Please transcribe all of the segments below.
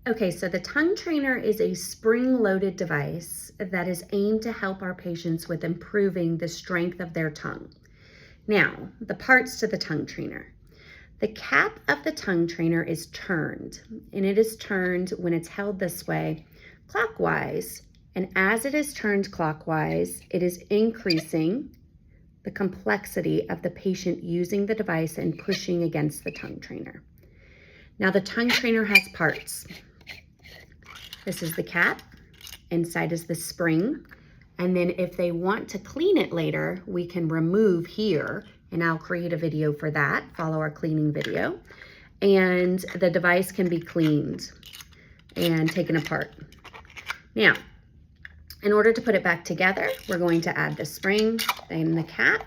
Okay, so the tongue trainer is a spring-loaded device that is aimed to help our patients with improving the strength of their tongue. Now, the parts to the tongue trainer. The cap of the tongue trainer is turned, and it is turned when it's held this way, clockwise, and as it is turned clockwise, it is increasing the complexity of the patient using the device and pushing against the tongue trainer. Now, the tongue trainer has parts. This is the cap, inside is the spring, and then if they want to clean it later, we can remove here, and I'll create a video for that, follow our cleaning video, and the device can be cleaned and taken apart. Now, in order to put it back together, we're going to add the spring and the cap,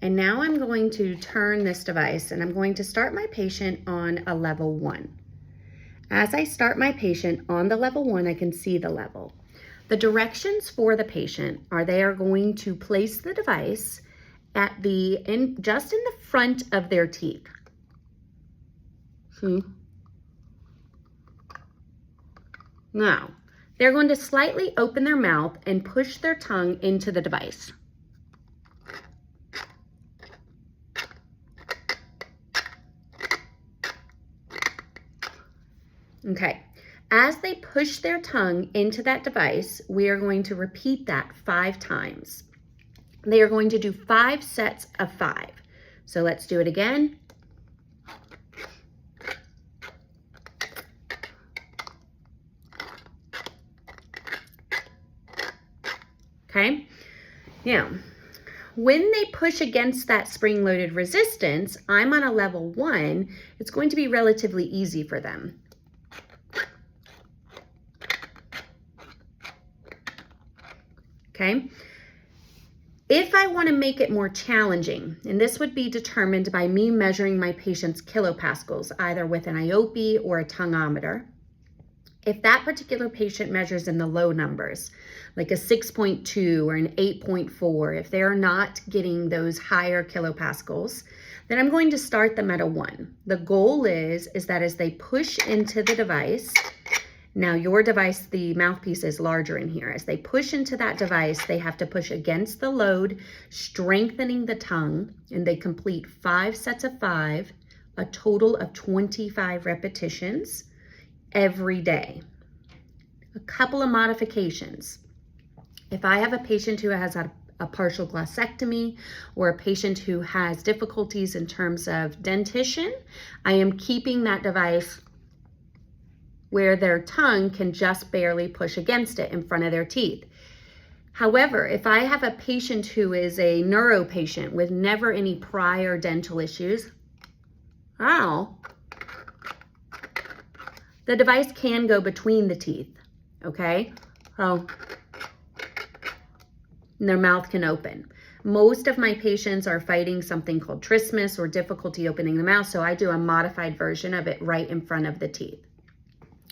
and now I'm going to turn this device, and I'm going to start my patient on a level 1. As I start my patient on the level 1, I can see the level. The directions for the patient are they are going to place the device at just in the front of their teeth. See? Now, they're going to slightly open their mouth and push their tongue into the device. Okay, as they push their tongue into that device, we are going to repeat that 5 times. They are going to do 5 sets of 5. So let's do it again. Okay, now, when they push against that spring-loaded resistance, I'm on a level 1, it's going to be relatively easy for them. Okay, if I want to make it more challenging, and this would be determined by me measuring my patient's kilopascals, either with an IOPE or a tonguometer. If that particular patient measures in the low numbers, like a 6.2 or an 8.4, if they're not getting those higher kilopascals, then I'm going to start them at a 1. The goal is that as they push into the device, now your device, the mouthpiece is larger in here. As they push into that device, they have to push against the load, strengthening the tongue, and they complete 5 sets of 5, a total of 25 repetitions every day. A couple of modifications. If I have a patient who has a partial glossectomy or a patient who has difficulties in terms of dentition, I am keeping that device where their tongue can just barely push against it in front of their teeth. However, if I have a patient who is a neuro patient with never any prior dental issues, the device can go between the teeth, okay? And their mouth can open. Most of my patients are fighting something called trismus or difficulty opening the mouth, so I do a modified version of it right in front of the teeth.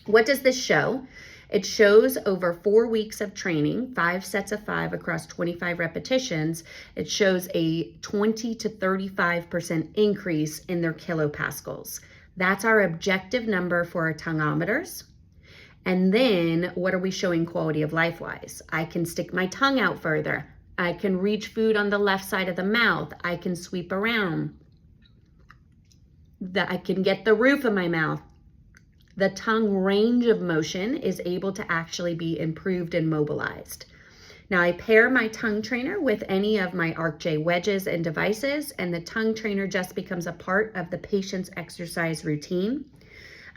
What does this show? It shows over 4 weeks of training, 5 sets of 5 across 25 repetitions. It shows a 20 to 35% increase in their kilopascals. That's our objective number for our tonguometers. And then what are we showing quality of life wise? I can stick my tongue out further. I can reach food on the left side of the mouth. I can sweep around. I can get the roof of my mouth. The tongue range of motion is able to actually be improved and mobilized. Now I pair my tongue trainer with any of my ARC-J wedges and devices, and the tongue trainer just becomes a part of the patient's exercise routine.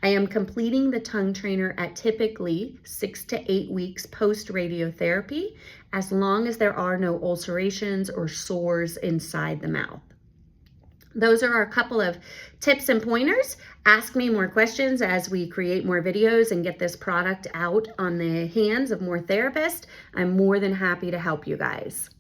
I am completing the tongue trainer at typically 6 to 8 weeks post radiotherapy, as long as there are no ulcerations or sores inside the mouth. Those are a couple of tips and pointers. Ask me more questions as we create more videos and get this product out on the hands of more therapists. I'm more than happy to help you guys.